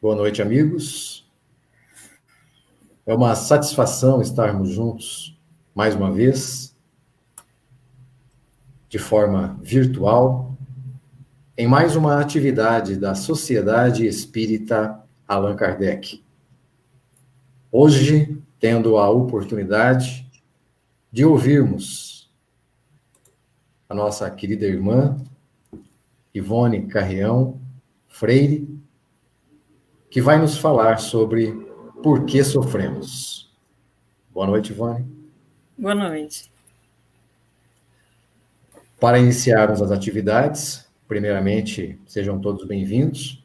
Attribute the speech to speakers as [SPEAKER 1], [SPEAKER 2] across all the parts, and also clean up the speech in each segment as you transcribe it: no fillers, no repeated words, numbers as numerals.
[SPEAKER 1] Boa noite, amigos. É uma satisfação estarmos juntos mais uma vez, de forma virtual, em mais uma atividade da Sociedade Espírita Allan Kardec. Hoje, tendo a oportunidade de ouvirmos a nossa querida irmã Ivone Carrião Freire, que vai nos falar sobre por que sofremos. Boa noite, Ivone.
[SPEAKER 2] Boa noite.
[SPEAKER 1] Para iniciarmos as atividades, primeiramente, sejam todos bem-vindos.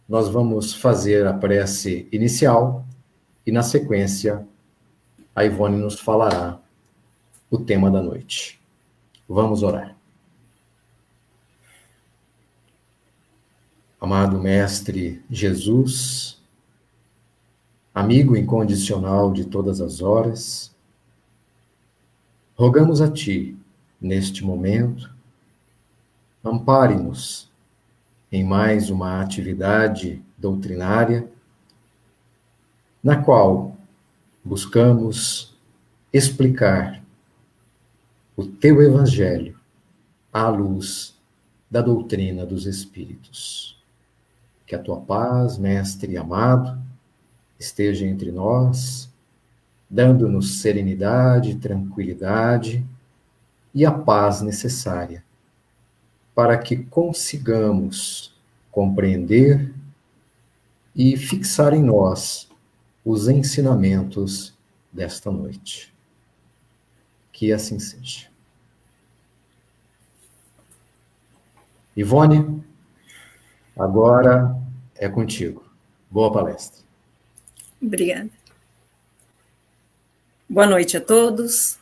[SPEAKER 1] Nós vamos fazer a prece inicial e, na sequência, a Ivone nos falará o tema da noite. Vamos orar. Amado Mestre Jesus, amigo incondicional de todas as horas, rogamos a Ti, neste momento, ampare-nos em mais uma atividade doutrinária, na qual buscamos explicar o Teu Evangelho à luz da doutrina dos Espíritos. Que a Tua paz, Mestre amado, esteja entre nós, dando-nos serenidade, tranquilidade e a paz necessária para que consigamos compreender e fixar em nós os ensinamentos desta noite. Que assim seja. Ivone, agora é contigo. Boa palestra.
[SPEAKER 2] Obrigada. Boa noite a todos.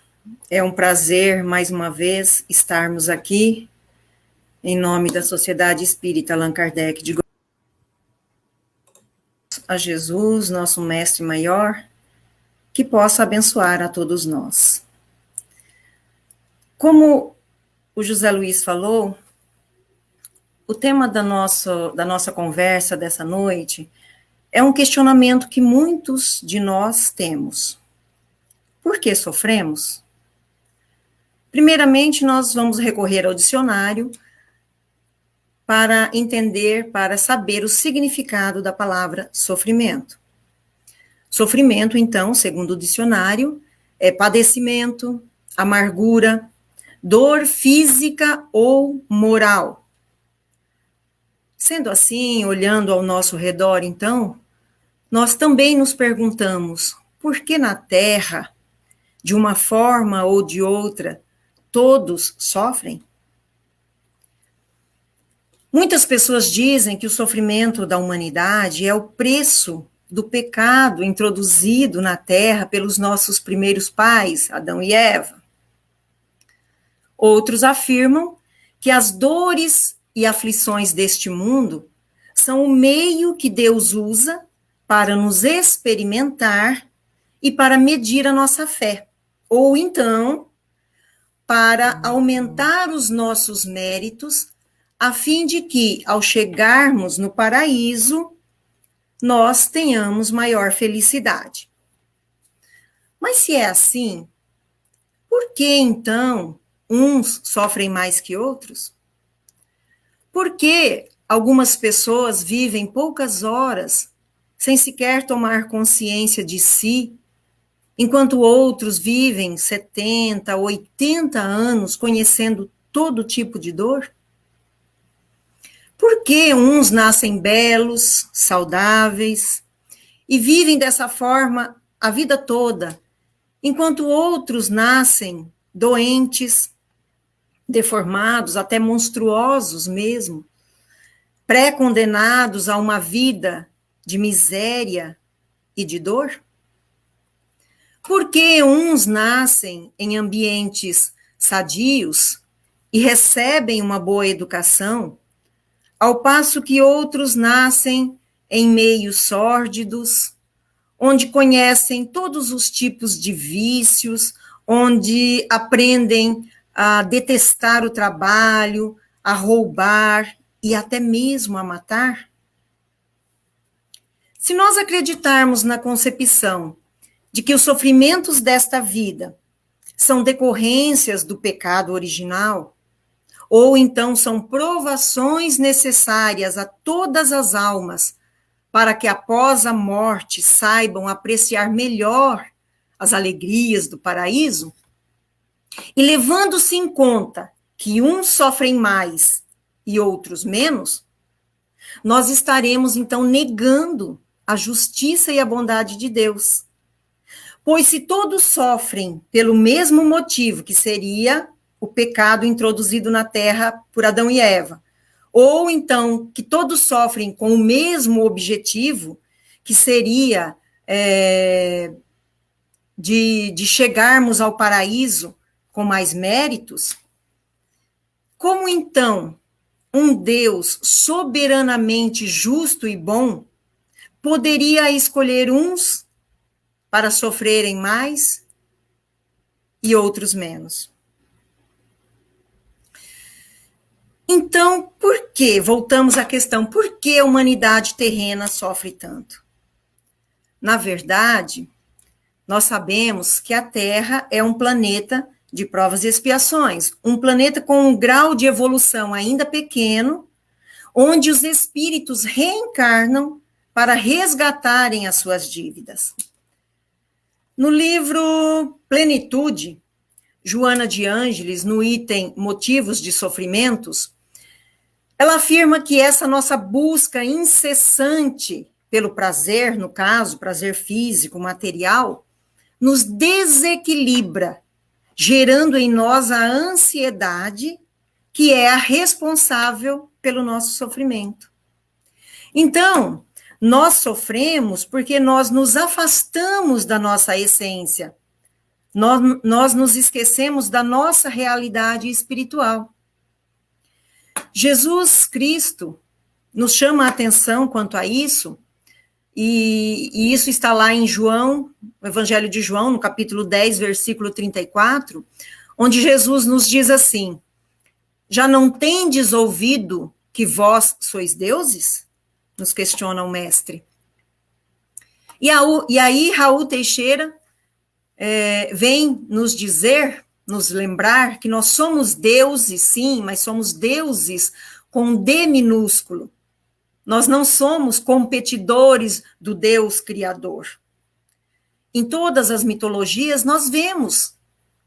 [SPEAKER 2] É um prazer, mais uma vez, estarmos aqui, em nome da Sociedade Espírita Allan Kardec de a Jesus, nosso Mestre Maior, que possa abençoar a todos nós. Como o José Luiz falou, o tema da nossa conversa dessa noite é um questionamento que muitos de nós temos. Por que sofremos? Primeiramente, nós vamos recorrer ao dicionário para entender, para saber o significado da palavra sofrimento. Sofrimento, então, segundo o dicionário, é padecimento, amargura, dor física ou moral. Sendo assim, olhando ao nosso redor, então, nós também nos perguntamos por que na Terra, de uma forma ou de outra, todos sofrem? Muitas pessoas dizem que o sofrimento da humanidade é o preço do pecado introduzido na Terra pelos nossos primeiros pais, Adão e Eva. Outros afirmam que as dores e aflições deste mundo são o meio que Deus usa para nos experimentar e para medir a nossa fé, ou então para aumentar os nossos méritos, a fim de que, ao chegarmos no paraíso, nós tenhamos maior felicidade. Mas se é assim, por que então uns sofrem mais que outros? Por que algumas pessoas vivem poucas horas sem sequer tomar consciência de si, enquanto outros vivem 70, 80 anos conhecendo todo tipo de dor? Por que uns nascem belos, saudáveis e vivem dessa forma a vida toda, enquanto outros nascem doentes, deformados, até monstruosos mesmo, pré-condenados a uma vida de miséria e de dor? Por que uns nascem em ambientes sadios e recebem uma boa educação, ao passo que outros nascem em meios sórdidos, onde conhecem todos os tipos de vícios, onde aprendem a detestar o trabalho, a roubar e até mesmo a matar? Se nós acreditarmos na concepção de que os sofrimentos desta vida são decorrências do pecado original, ou então são provações necessárias a todas as almas para que após a morte saibam apreciar melhor as alegrias do paraíso, e levando-se em conta que uns sofrem mais e outros menos, nós estaremos então negando a justiça e a bondade de Deus. Pois se todos sofrem pelo mesmo motivo, que seria o pecado introduzido na terra por Adão e Eva, ou então que todos sofrem com o mesmo objetivo, que seria de chegarmos ao paraíso com mais méritos, como então um Deus soberanamente justo e bom poderia escolher uns para sofrerem mais e outros menos? Então, por que, voltamos à questão, por que a humanidade terrena sofre tanto? Na verdade, nós sabemos que a Terra é um planeta de provas e expiações, um planeta com um grau de evolução ainda pequeno, onde os espíritos reencarnam para resgatarem as suas dívidas. No livro Plenitude, Joana de Ângeles, no item Motivos de Sofrimentos, ela afirma que essa nossa busca incessante pelo prazer, no caso, prazer físico, material, nos desequilibra, gerando em nós a ansiedade, que é a responsável pelo nosso sofrimento. Então, nós sofremos porque nós nos afastamos da nossa essência, nós nos esquecemos da nossa realidade espiritual. Jesus Cristo nos chama a atenção quanto a isso, e isso está lá em João, no Evangelho de João, no capítulo 10, versículo 34, onde Jesus nos diz assim: já não tendes ouvido que vós sois deuses? Nos questiona o mestre. E aí Raul Teixeira vem nos dizer, nos lembrar que nós somos deuses, sim, mas somos deuses com D minúsculo. Nós não somos competidores do Deus Criador. Em todas as mitologias, nós vemos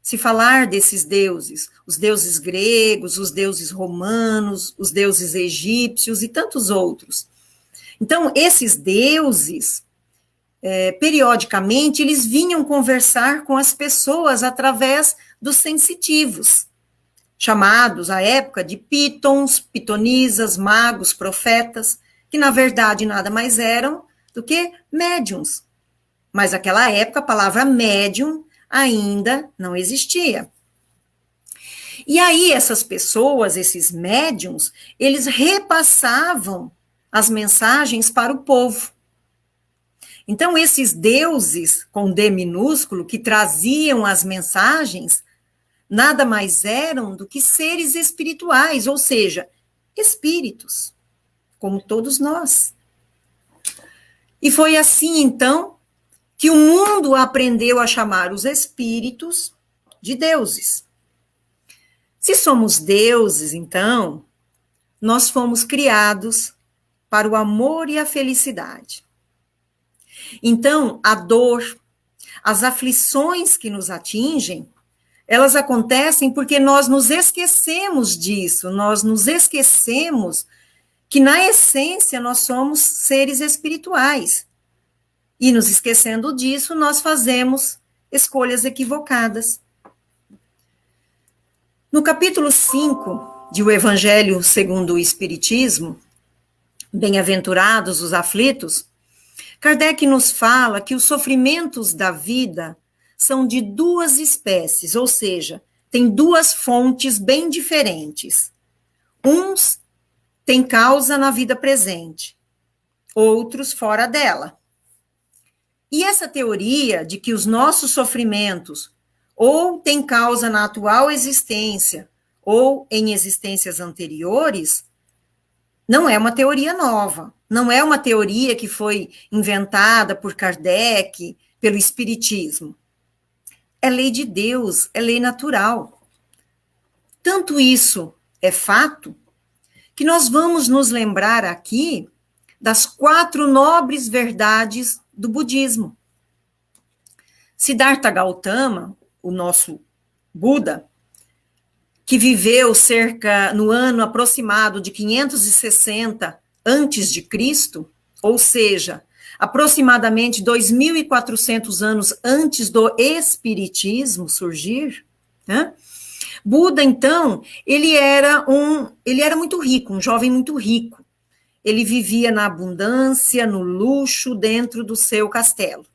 [SPEAKER 2] se falar desses deuses, os deuses gregos, os deuses romanos, os deuses egípcios e tantos outros. Então, esses deuses, periodicamente, eles vinham conversar com as pessoas através dos sensitivos, chamados, à época, de pitons, pitonisas, magos, profetas, que, na verdade, nada mais eram do que médiums. Mas, naquela época, a palavra médium ainda não existia. E aí, essas pessoas, esses médiums, eles repassavam as mensagens para o povo. Então, esses deuses, com D minúsculo, que traziam as mensagens, nada mais eram do que seres espirituais, ou seja, espíritos, como todos nós. E foi assim, então, que o mundo aprendeu a chamar os espíritos de deuses. Se somos deuses, então, nós fomos criados para o amor e a felicidade. Então, a dor, as aflições que nos atingem, elas acontecem porque nós nos esquecemos disso, nós nos esquecemos que, na essência, nós somos seres espirituais. E, nos esquecendo disso, nós fazemos escolhas equivocadas. No capítulo 5 de O Evangelho segundo o Espiritismo, Bem-aventurados os aflitos, Kardec nos fala que os sofrimentos da vida são de duas espécies, ou seja, tem duas fontes bem diferentes. Uns têm causa na vida presente, outros fora dela. E essa teoria de que os nossos sofrimentos ou têm causa na atual existência ou em existências anteriores Não é uma teoria nova, não é uma teoria que foi inventada por Kardec, pelo Espiritismo. É lei de Deus, é lei natural. Tanto isso é fato, que nós vamos nos lembrar aqui das 4 nobres verdades do budismo. Siddhartha Gautama, o nosso Buda, que viveu no ano aproximado de 560 antes de Cristo, ou seja, aproximadamente 2.400 anos antes do Espiritismo surgir, né? Buda, então, ele era muito rico, um jovem muito rico. Ele vivia na abundância, no luxo, dentro do seu castelo.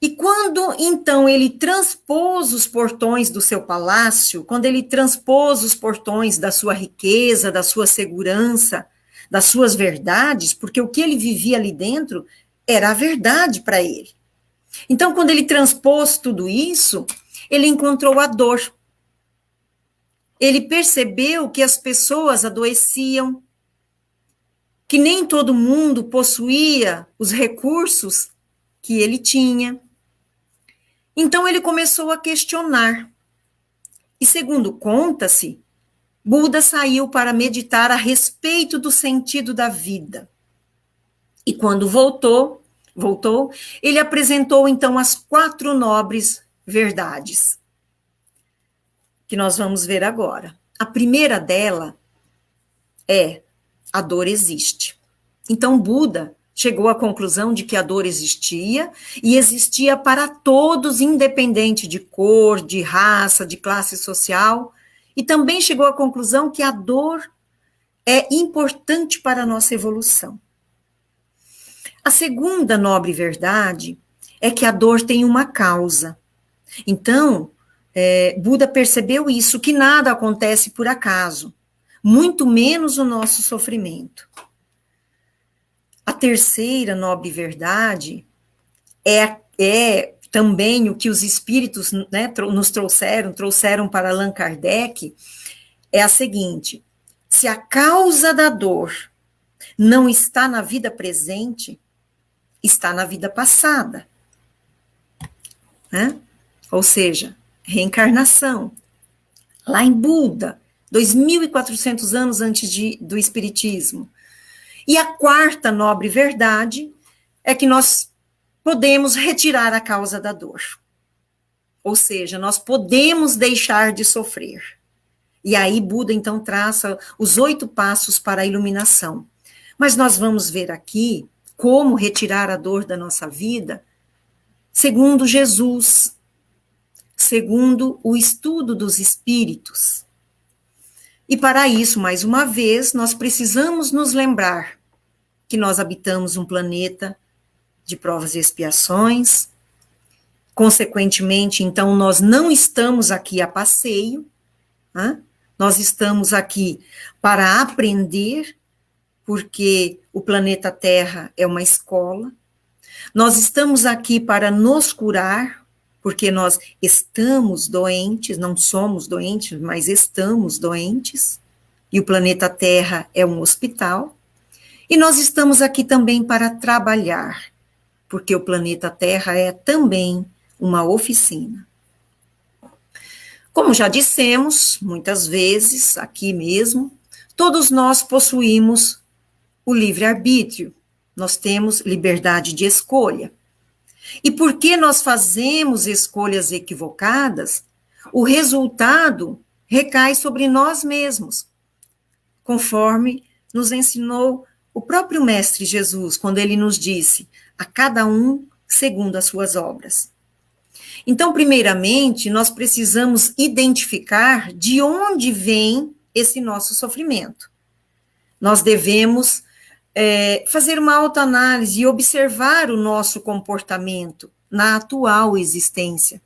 [SPEAKER 2] E quando, então, ele transpôs os portões do seu palácio, quando ele transpôs os portões da sua riqueza, da sua segurança, das suas verdades, porque o que ele vivia ali dentro era a verdade para ele. Então, quando ele transpôs tudo isso, ele encontrou a dor. Ele percebeu que as pessoas adoeciam, que nem todo mundo possuía os recursos que ele tinha. Então ele começou a questionar. E segundo conta-se, Buda saiu para meditar a respeito do sentido da vida. E quando voltou, ele apresentou então as 4 nobres verdades, que nós vamos ver agora. A primeira dela é: a dor existe. Então Buda chegou à conclusão de que a dor existia, e existia para todos, independente de cor, de raça, de classe social, e também chegou à conclusão que a dor é importante para a nossa evolução. A segunda nobre verdade é que a dor tem uma causa. Então, Buda percebeu isso, que nada acontece por acaso, muito menos o nosso sofrimento. A terceira nobre verdade é também o que os espíritos, né, nos trouxeram para Allan Kardec, é a seguinte: se a causa da dor não está na vida presente, está na vida passada. Né? Ou seja, reencarnação. Lá em Buda, 2.400 anos antes do Espiritismo. E a quarta nobre verdade é que nós podemos retirar a causa da dor. Ou seja, nós podemos deixar de sofrer. E aí Buda, então, traça os 8 passos para a iluminação. Mas nós vamos ver aqui como retirar a dor da nossa vida, segundo Jesus, segundo o estudo dos espíritos. E para isso, mais uma vez, nós precisamos nos lembrar que nós habitamos um planeta de provas e expiações. Consequentemente, então, nós não estamos aqui a passeio, né? Nós estamos aqui para aprender, porque o planeta Terra é uma escola. Nós estamos aqui para nos curar, porque nós estamos doentes, não somos doentes, mas estamos doentes, e o planeta Terra é um hospital. E nós estamos aqui também para trabalhar, porque o planeta Terra é também uma oficina. Como já dissemos muitas vezes, aqui mesmo, todos nós possuímos o livre-arbítrio, nós temos liberdade de escolha. E porque nós fazemos escolhas equivocadas, o resultado recai sobre nós mesmos, conforme nos ensinou o próprio Mestre Jesus, quando ele nos disse: a cada um segundo as suas obras. Então, primeiramente, nós precisamos identificar de onde vem esse nosso sofrimento. Nós devemos fazer uma autoanálise e observar o nosso comportamento na atual existência.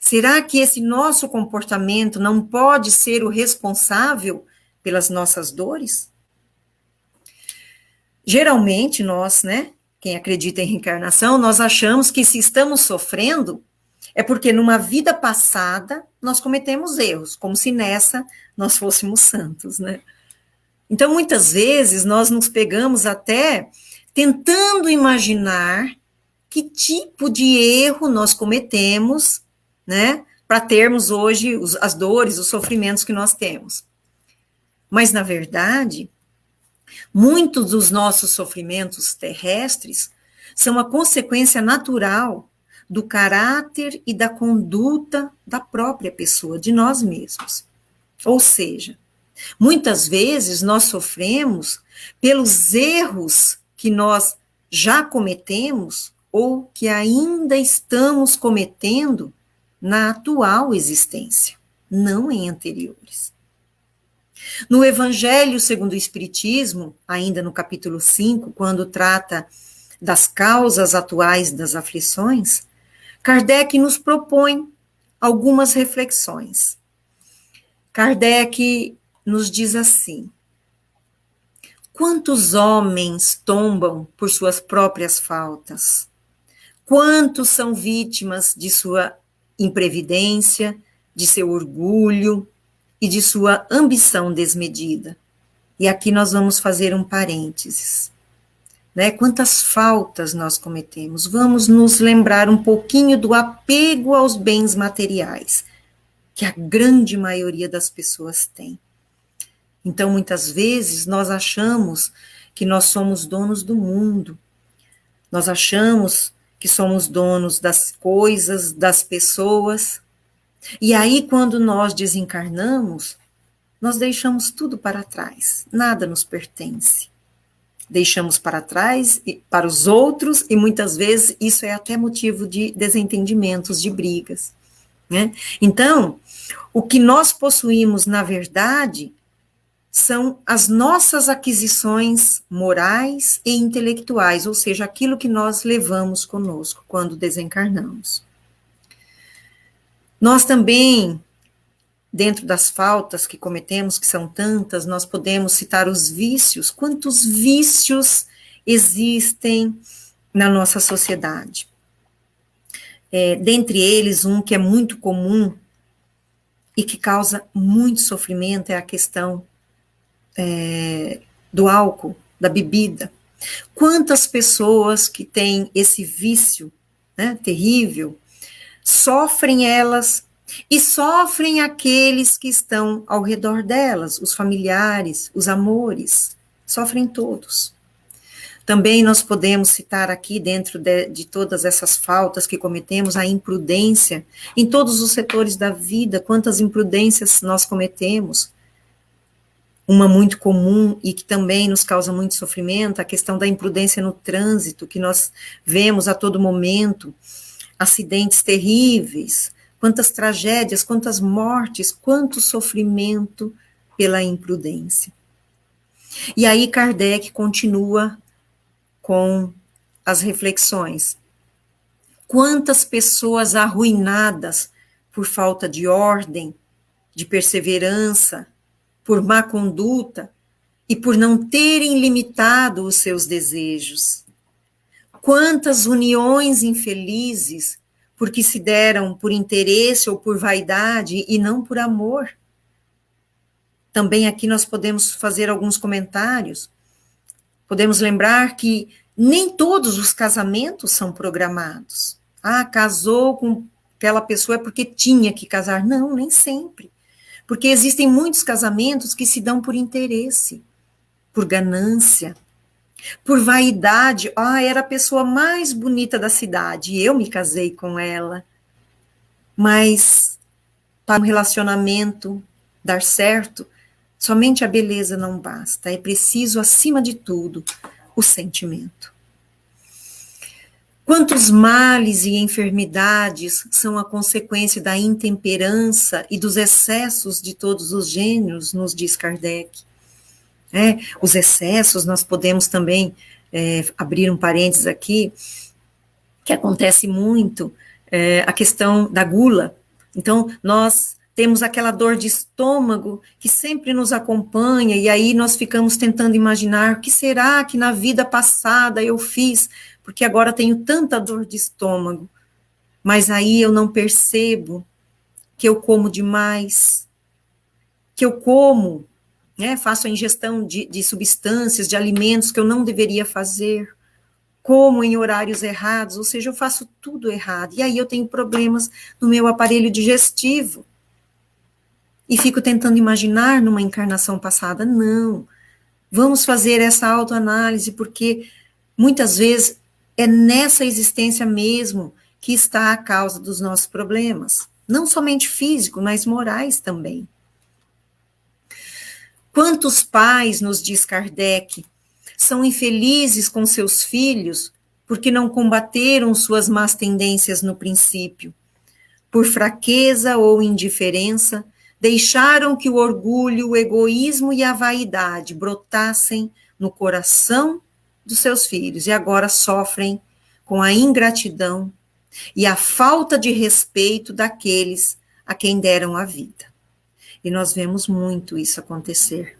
[SPEAKER 2] Será que esse nosso comportamento não pode ser o responsável pelas nossas dores? Geralmente nós, né, quem acredita em reencarnação, nós achamos que se estamos sofrendo é porque numa vida passada nós cometemos erros, como se nessa nós fôssemos santos, né? Então, muitas vezes, nós nos pegamos até tentando imaginar que tipo de erro nós cometemos, né, para termos hoje as dores, os sofrimentos que nós temos. Mas, na verdade, muitos dos nossos sofrimentos terrestres são a consequência natural do caráter e da conduta da própria pessoa, de nós mesmos. Ou seja, muitas vezes nós sofremos pelos erros que nós já cometemos ou que ainda estamos cometendo na atual existência, não em anteriores. No Evangelho segundo o Espiritismo, ainda no capítulo 5, quando trata das causas atuais das aflições, Kardec nos propõe algumas reflexões. Kardec nos diz assim: quantos homens tombam por suas próprias faltas? Quantos são vítimas de sua imprevidência, de seu orgulho e de sua ambição desmedida? E aqui nós vamos fazer um parênteses, né? Quantas faltas nós cometemos? Vamos nos lembrar um pouquinho do apego aos bens materiais, que a grande maioria das pessoas tem. Então, muitas vezes, nós achamos que nós somos donos do mundo. Nós achamos que somos donos das coisas, das pessoas. E aí, quando nós desencarnamos, nós deixamos tudo para trás. Nada nos pertence. Deixamos para trás, para os outros, e muitas vezes isso é até motivo de desentendimentos, de brigas, né? Então, o que nós possuímos, na verdade, são as nossas aquisições morais e intelectuais, ou seja, aquilo que nós levamos conosco quando desencarnamos. Nós também, dentro das faltas que cometemos, que são tantas, nós podemos citar os vícios. Quantos vícios existem na nossa sociedade? Dentre eles, um que é muito comum e que causa muito sofrimento é a questão do álcool, da bebida. Quantas pessoas que têm esse vício, né, terrível, sofrem elas e sofrem aqueles que estão ao redor delas, os familiares, os amores, sofrem todos. Também nós podemos citar aqui, dentro de todas essas faltas que cometemos, a imprudência em todos os setores da vida. Quantas imprudências nós cometemos. Uma muito comum e que também nos causa muito sofrimento, a questão da imprudência no trânsito, que nós vemos a todo momento, acidentes terríveis, quantas tragédias, quantas mortes, quanto sofrimento pela imprudência. E aí Kardec continua com as reflexões. Quantas pessoas arruinadas por falta de ordem, de perseverança, por má conduta e por não terem limitado os seus desejos. Quantas uniões infelizes porque se deram por interesse ou por vaidade e não por amor. Também aqui nós podemos fazer alguns comentários. Podemos lembrar que nem todos os casamentos são programados. Ah, casou com aquela pessoa é porque tinha que casar. Não, nem sempre. Porque existem muitos casamentos que se dão por interesse, por ganância, por vaidade. Ah, era a pessoa mais bonita da cidade e eu me casei com ela. Mas para um relacionamento dar certo, somente a beleza não basta. É preciso, acima de tudo, o sentimento. Quantos males e enfermidades são a consequência da intemperança e dos excessos de todos os gêneros, nos diz Kardec. Os excessos, nós podemos também abrir um parênteses aqui, que acontece muito, a questão da gula. Então, nós temos aquela dor de estômago que sempre nos acompanha, e aí nós ficamos tentando imaginar o que será que na vida passada eu fiz, porque agora tenho tanta dor de estômago. mas aí eu não percebo que eu como demais, que eu como, né, faço a ingestão de substâncias, de alimentos que eu não deveria fazer, como em horários errados, ou seja, eu faço tudo errado. E aí eu tenho problemas no meu aparelho digestivo. E fico tentando imaginar numa encarnação passada. Não. Vamos fazer essa autoanálise, porque muitas vezes é nessa existência mesmo que está a causa dos nossos problemas. Não somente físicos, mas morais também. Quantos pais, nos diz Kardec, são infelizes com seus filhos porque não combateram suas más tendências no princípio? Por fraqueza ou indiferença, deixaram que o orgulho, o egoísmo e a vaidade brotassem no coração dos seus filhos e agora sofrem com a ingratidão e a falta de respeito daqueles a quem deram a vida. E nós vemos muito isso acontecer.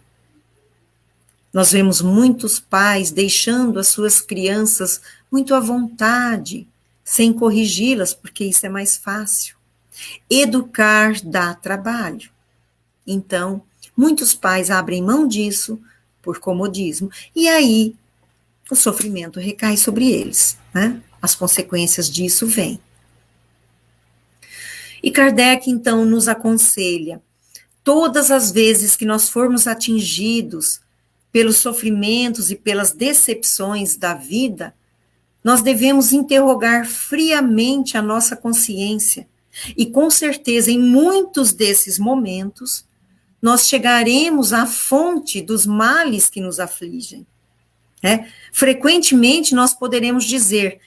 [SPEAKER 2] Nós vemos muitos pais deixando as suas crianças muito à vontade, sem corrigi-las, porque isso é mais fácil. Educar dá trabalho. Então, muitos pais abrem mão disso por comodismo, e aí o sofrimento recai sobre eles, né? As consequências disso vêm. E Kardec, então, nos aconselha, todas as vezes que nós formos atingidos pelos sofrimentos e pelas decepções da vida, nós devemos interrogar friamente a nossa consciência. E com certeza, em muitos desses momentos, nós chegaremos à fonte dos males que nos afligem. Né? Frequentemente, nós poderemos dizer,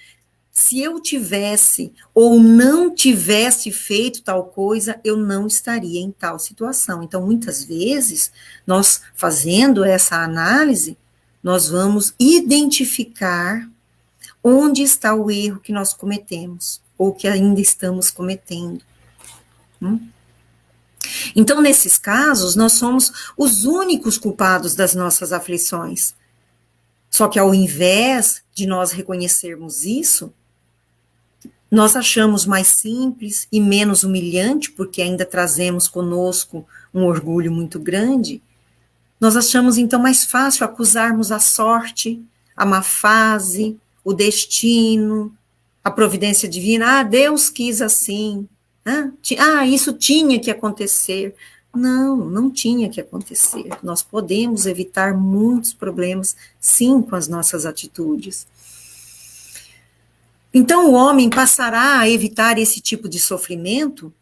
[SPEAKER 2] se eu tivesse ou não tivesse feito tal coisa, eu não estaria em tal situação. Então, muitas vezes, nós fazendo essa análise, nós vamos identificar onde está o erro que nós cometemos, ou que ainda estamos cometendo. Então, nesses casos, nós somos os únicos culpados das nossas aflições. Só que ao invés de nós reconhecermos isso, nós achamos mais simples e menos humilhante, porque ainda trazemos conosco um orgulho muito grande, nós achamos então mais fácil acusarmos a sorte, a má fase, o destino, a providência divina. Ah, Deus quis assim. Isso tinha que acontecer. Não, não tinha que acontecer. Nós podemos evitar muitos problemas, sim, com as nossas atitudes. Então, o homem passará a evitar esse tipo de sofrimento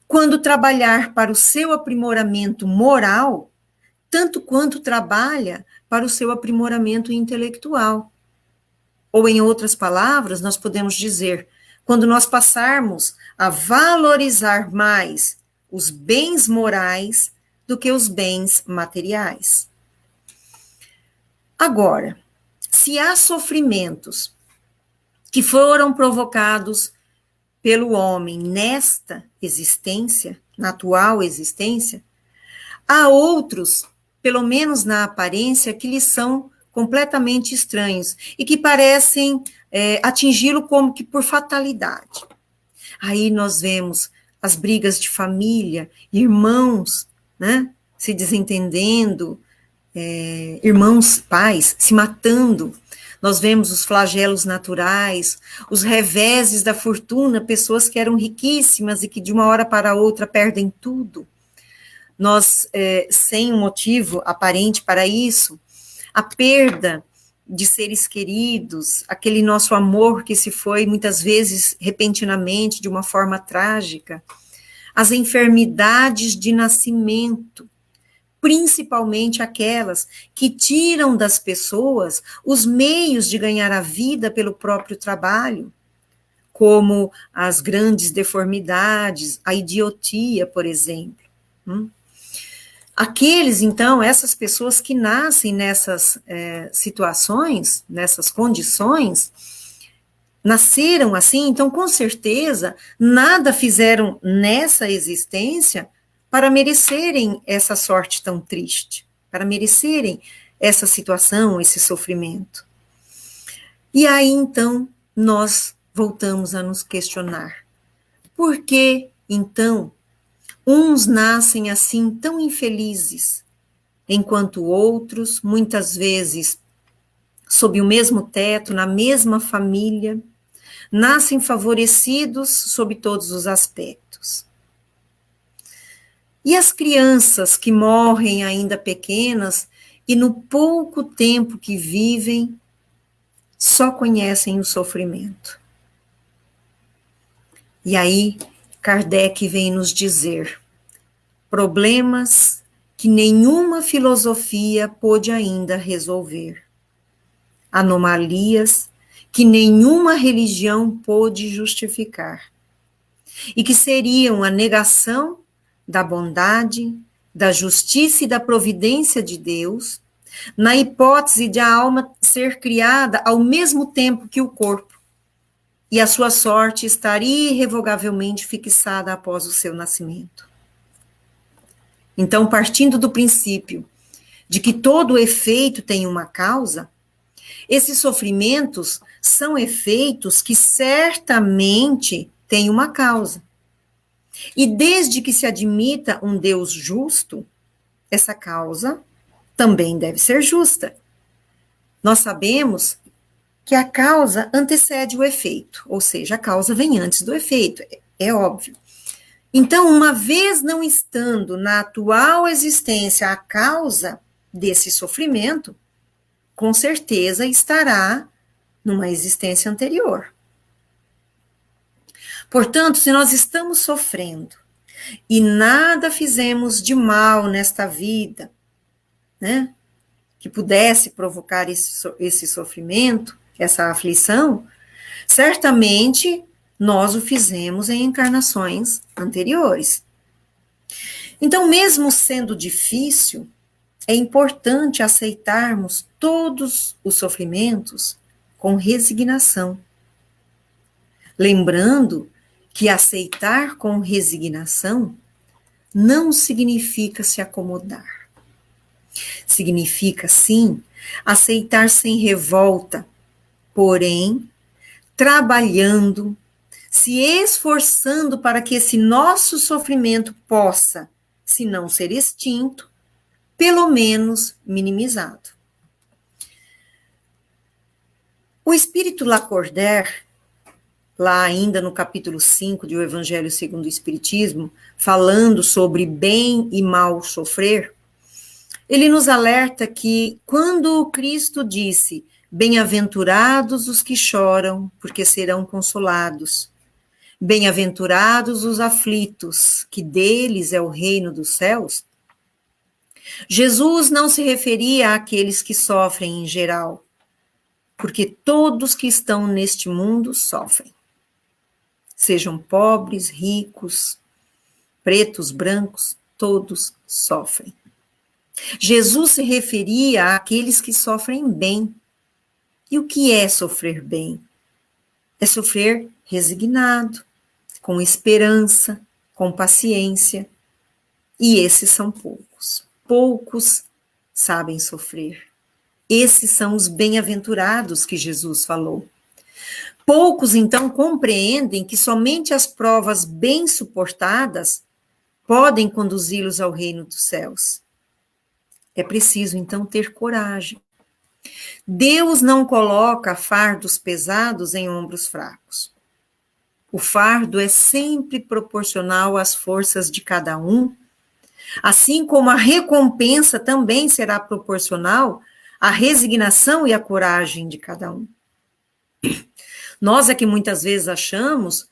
[SPEAKER 2] quando trabalhar para o seu aprimoramento moral, tanto quanto trabalha para o seu aprimoramento intelectual. Ou, em outras palavras, nós podemos dizer, quando nós passarmos a valorizar mais os bens morais do que os bens materiais. Agora, se há sofrimentos que foram provocados pelo homem nesta existência, na atual existência, há outros, pelo menos na aparência, que lhes são completamente estranhos e que parecem atingi-lo como que por fatalidade. Aí nós vemos as brigas de família, irmãos, né, se desentendendo, irmãos, pais, se matando. Nós vemos os flagelos naturais, os reveses da fortuna, pessoas que eram riquíssimas e que de uma hora para outra perdem tudo. Nós, sem um motivo aparente para isso, a perda de seres queridos, aquele nosso amor que se foi muitas vezes repentinamente, de uma forma trágica, as enfermidades de nascimento, principalmente aquelas que tiram das pessoas os meios de ganhar a vida pelo próprio trabalho, como as grandes deformidades, a idiotia, por exemplo. Aqueles, então, essas pessoas que nascem nessas situações, nessas condições, nasceram assim, então, com certeza, nada fizeram nessa existência para merecerem essa sorte tão triste, para merecerem essa situação, esse sofrimento. E aí, então, nós voltamos a nos questionar. Por que, então, uns nascem assim tão infelizes, enquanto outros, muitas vezes, sob o mesmo teto, na mesma família, nascem favorecidos sob todos os aspectos? E as crianças que morrem ainda pequenas e no pouco tempo que vivem, só conhecem o sofrimento. E aí, Kardec vem nos dizer: problemas que nenhuma filosofia pôde ainda resolver, anomalias que nenhuma religião pôde justificar, e que seriam a negação da bondade, da justiça e da providência de Deus, na hipótese de a alma ser criada ao mesmo tempo que o corpo, e a sua sorte estar irrevogavelmente fixada após o seu nascimento. Então, partindo do princípio de que todo efeito tem uma causa, esses sofrimentos são efeitos que certamente têm uma causa. E desde que se admita um Deus justo, essa causa também deve ser justa. Nós sabemos que a causa antecede o efeito, ou seja, a causa vem antes do efeito, é óbvio. Então, uma vez não estando na atual existência a causa desse sofrimento, com certeza estará numa existência anterior. Portanto, se nós estamos sofrendo e nada fizemos de mal nesta vida, né, que pudesse provocar esse sofrimento, essa aflição, certamente nós o fizemos em encarnações anteriores. Então, mesmo sendo difícil, é importante aceitarmos todos os sofrimentos com resignação. Lembrando que aceitar com resignação não significa se acomodar. Significa, sim, aceitar sem revolta, porém, trabalhando, se esforçando para que esse nosso sofrimento possa, se não ser extinto, pelo menos minimizado. O espírito Lacordaire, lá ainda no capítulo 5 de O Evangelho segundo o Espiritismo, falando sobre bem e mal sofrer, ele nos alerta que quando Cristo disse: bem-aventurados os que choram, porque serão consolados. Bem-aventurados os aflitos, que deles é o reino dos céus. Jesus não se referia àqueles que sofrem em geral, porque todos que estão neste mundo sofrem. Sejam pobres, ricos, pretos, brancos, todos sofrem. Jesus se referia àqueles que sofrem bem. E o que é sofrer bem? É sofrer resignado, com esperança, com paciência. E esses são poucos. Poucos sabem sofrer. Esses são os bem-aventurados que Jesus falou. Poucos, então, compreendem que somente as provas bem suportadas podem conduzi-los ao reino dos céus. É preciso, então, ter coragem. Deus não coloca fardos pesados em ombros fracos. O fardo é sempre proporcional às forças de cada um, assim como a recompensa também será proporcional à resignação e à coragem de cada um. Nós é que muitas vezes achamos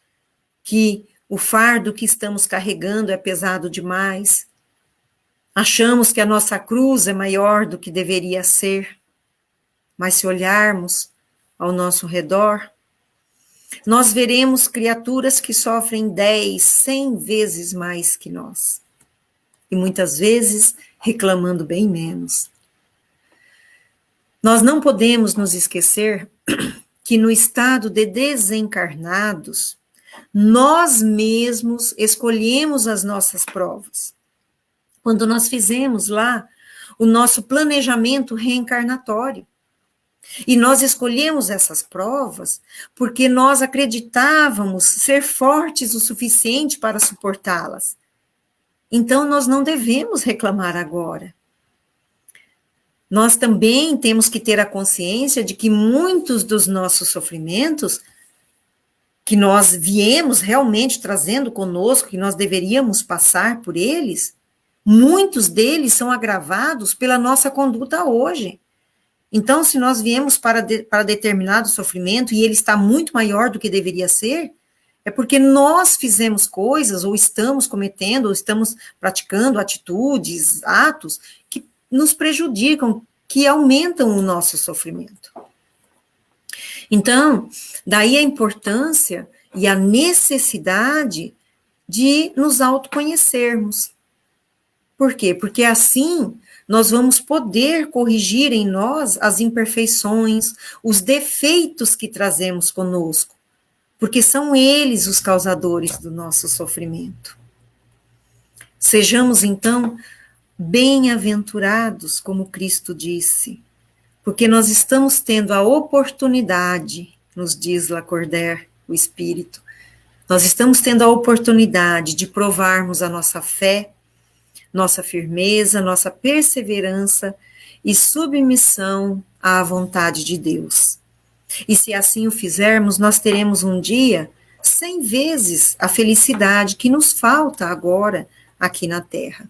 [SPEAKER 2] que o fardo que estamos carregando é pesado demais, achamos que a nossa cruz é maior do que deveria ser, mas se olharmos ao nosso redor, nós veremos criaturas que sofrem 10, 100 vezes mais que nós, e muitas vezes reclamando bem menos. Nós não podemos nos esquecer que no estado de desencarnados, nós mesmos escolhemos as nossas provas. Quando nós fizemos lá o nosso planejamento reencarnatório, E nós escolhemos essas provas porque nós acreditávamos ser fortes o suficiente para suportá-las. Então, nós não devemos reclamar agora. Nós também temos que ter a consciência de que muitos dos nossos sofrimentos, que nós viemos realmente trazendo conosco, que nós deveríamos passar por eles, muitos deles são agravados pela nossa conduta hoje. Então, se nós viemos para determinado sofrimento e ele está muito maior do que deveria ser, é porque nós fizemos coisas, ou estamos cometendo, ou estamos praticando atitudes, atos, que nos prejudicam, que aumentam o nosso sofrimento. Então, daí a importância e a necessidade de nos autoconhecermos. Por quê? Porque assim nós vamos poder corrigir em nós as imperfeições, os defeitos que trazemos conosco, porque são eles os causadores do nosso sofrimento. Sejamos, então, bem-aventurados, como Cristo disse, porque nós estamos tendo a oportunidade, nos diz Lacordaire, o Espírito, nós estamos tendo a oportunidade de provarmos a nossa fé, nossa firmeza, nossa perseverança e submissão à vontade de Deus. E se assim o fizermos, nós teremos um dia 100 vezes a felicidade que nos falta agora aqui na Terra.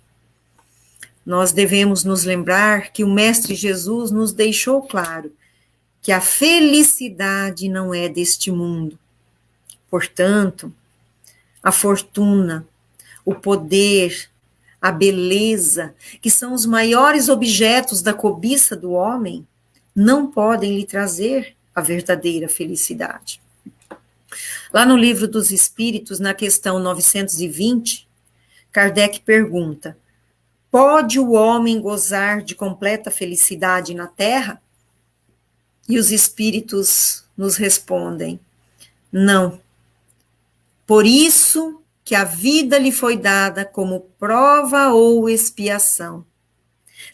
[SPEAKER 2] Nós devemos nos lembrar que o Mestre Jesus nos deixou claro que a felicidade não é deste mundo. Portanto, a fortuna, o poder, a beleza, que são os maiores objetos da cobiça do homem, não podem lhe trazer a verdadeira felicidade. Lá no Livro dos Espíritos, na questão 920, Kardec pergunta: pode o homem gozar de completa felicidade na Terra? E os Espíritos nos respondem: não. Por isso que a vida lhe foi dada como prova ou expiação.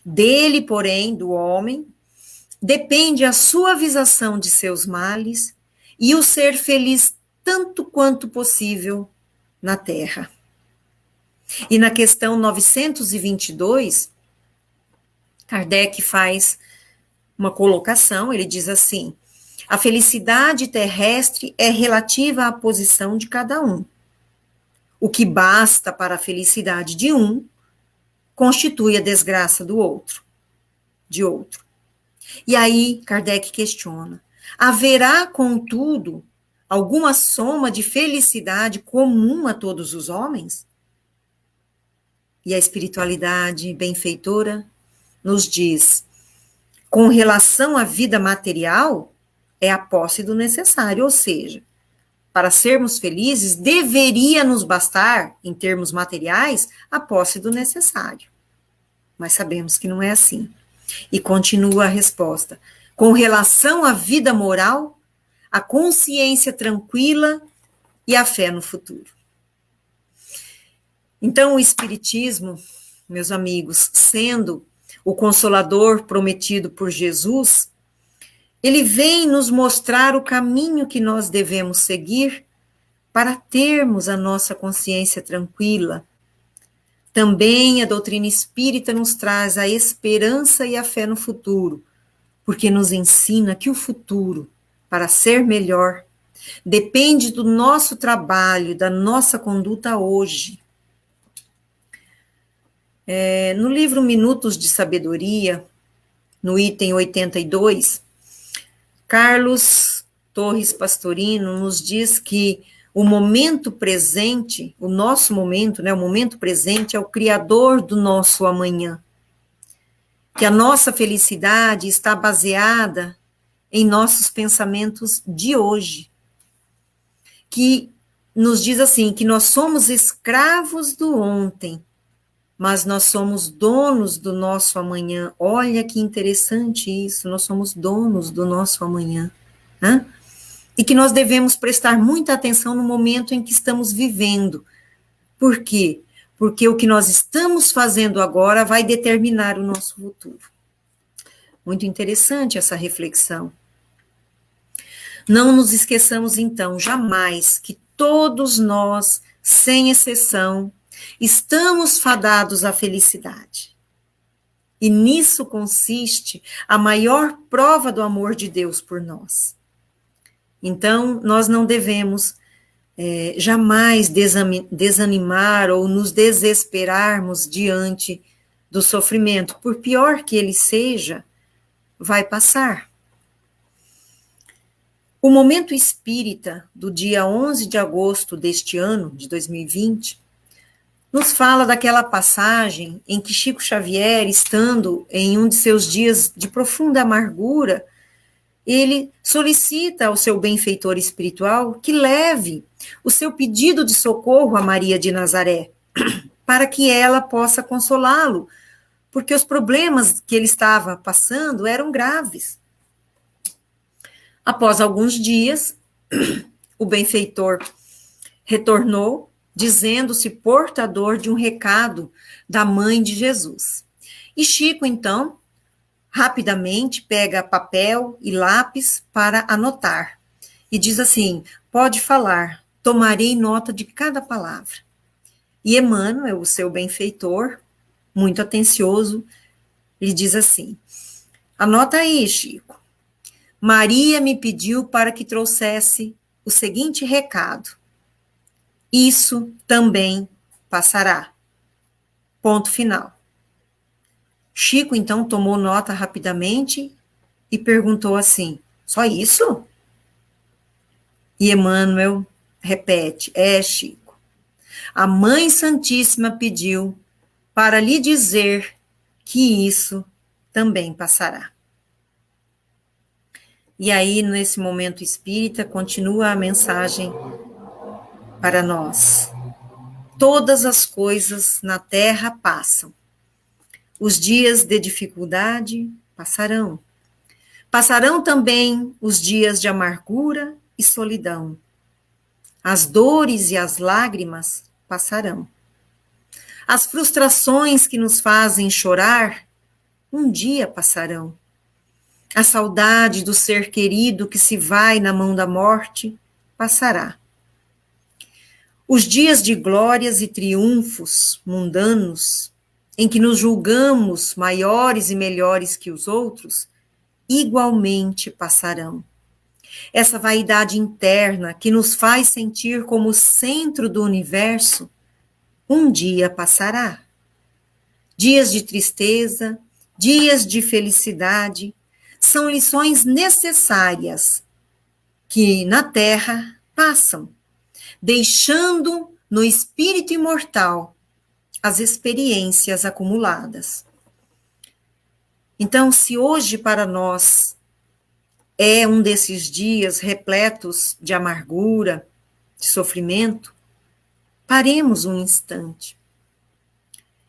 [SPEAKER 2] Dele, porém, do homem, depende a suavização de seus males e o ser feliz tanto quanto possível na Terra. E na questão 922, Kardec faz uma colocação, ele diz assim: a felicidade terrestre é relativa à posição de cada um. O que basta para a felicidade de um constitui a desgraça do outro, de outro. E aí Kardec questiona: haverá, contudo, alguma soma de felicidade comum a todos os homens? E a espiritualidade benfeitora nos diz: com relação à vida material, é a posse do necessário, ou seja, para sermos felizes, deveria nos bastar, em termos materiais, a posse do necessário. Mas sabemos que não é assim. E continua a resposta: com relação à vida moral, a consciência tranquila e a fé no futuro. Então, o Espiritismo, meus amigos, sendo o consolador prometido por Jesus, ele vem nos mostrar o caminho que nós devemos seguir para termos a nossa consciência tranquila. Também a doutrina espírita nos traz a esperança e a fé no futuro, porque nos ensina que o futuro, para ser melhor, depende do nosso trabalho, da nossa conduta hoje. No livro Minutos de Sabedoria, no item 82, Carlos Torres Pastorino nos diz que o momento presente, o nosso momento, né, o momento presente é o criador do nosso amanhã. Que a nossa felicidade está baseada em nossos pensamentos de hoje. Que nos diz assim, que nós somos escravos do ontem, mas nós somos donos do nosso amanhã. Olha que interessante isso, nós somos donos do nosso amanhã, né? E que nós devemos prestar muita atenção no momento em que estamos vivendo. Por quê? Porque o que nós estamos fazendo agora vai determinar o nosso futuro. Muito interessante essa reflexão. Não nos esqueçamos, então, jamais que todos nós, sem exceção, estamos fadados à felicidade. E nisso consiste a maior prova do amor de Deus por nós. Então, nós não devemos jamais desanimar ou nos desesperarmos diante do sofrimento, por pior que ele seja, vai passar. O momento espírita do dia 11 de agosto deste ano, de 2020, nos fala daquela passagem em que Chico Xavier, estando em um de seus dias de profunda amargura, ele solicita ao seu benfeitor espiritual que leve o seu pedido de socorro a Maria de Nazaré, para que ela possa consolá-lo, porque os problemas que ele estava passando eram graves. Após alguns dias, o benfeitor retornou, dizendo-se portador de um recado da mãe de Jesus. E Chico, então, rapidamente pega papel e lápis para anotar. E diz assim: pode falar, tomarei nota de cada palavra. E Emmanuel, o seu benfeitor, muito atencioso, lhe diz assim: anota aí, Chico. Maria me pediu para que trouxesse o seguinte recado: isso também passará. Ponto final. Chico, então, tomou nota rapidamente e perguntou assim: só isso? E Emmanuel repete: Chico, a Mãe Santíssima pediu para lhe dizer que isso também passará. E aí, nesse momento espírita, continua a mensagem para nós. Todas as coisas na terra passam. Os dias de dificuldade passarão. Passarão também os dias de amargura e solidão. As dores e as lágrimas passarão. As frustrações que nos fazem chorar, um dia passarão. A saudade do ser querido que se vai na mão da morte, passará. Os dias de glórias e triunfos mundanos, em que nos julgamos maiores e melhores que os outros, igualmente passarão. Essa vaidade interna que nos faz sentir como o centro do universo, um dia passará. Dias de tristeza, dias de felicidade, são lições necessárias que na Terra passam, deixando no espírito imortal as experiências acumuladas. Então, se hoje para nós é um desses dias repletos de amargura, de sofrimento, paremos um instante.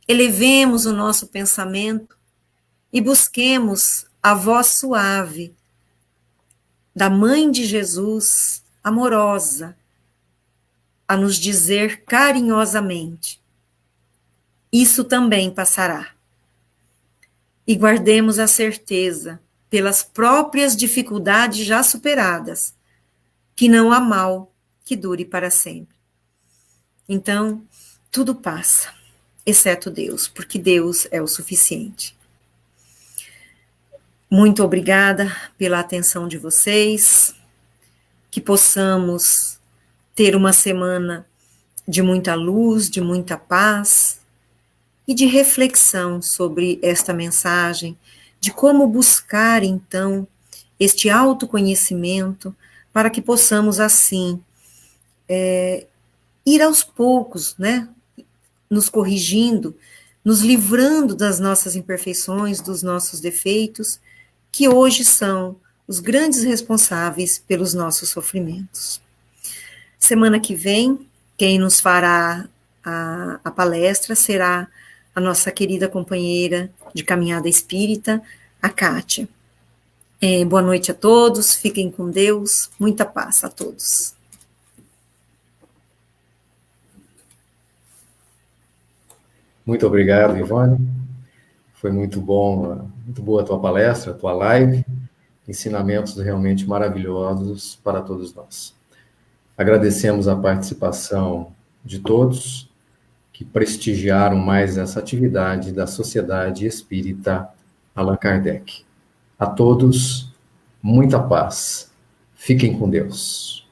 [SPEAKER 2] Elevemos o nosso pensamento e busquemos a voz suave da Mãe de Jesus, amorosa, a nos dizer carinhosamente: isso também passará. E guardemos a certeza, pelas próprias dificuldades já superadas, que não há mal que dure para sempre. Então, tudo passa, exceto Deus, porque Deus é o suficiente. Muito obrigada pela atenção de vocês, que possamos ter uma semana de muita luz, de muita paz e de reflexão sobre esta mensagem, de como buscar, então, este autoconhecimento para que possamos, assim, ir aos poucos, né, nos corrigindo, nos livrando das nossas imperfeições, dos nossos defeitos, que hoje são os grandes responsáveis pelos nossos sofrimentos. Semana que vem, quem nos fará a palestra será a nossa querida companheira de caminhada espírita, a Kátia. Boa noite a todos, fiquem com Deus, muita paz a todos.
[SPEAKER 1] Muito obrigado, Ivone. Foi muito bom, muito boa a tua palestra, a tua live. Ensinamentos realmente maravilhosos para todos nós. Agradecemos a participação de todos que prestigiaram mais essa atividade da Sociedade Espírita Allan Kardec. A todos, muita paz. Fiquem com Deus.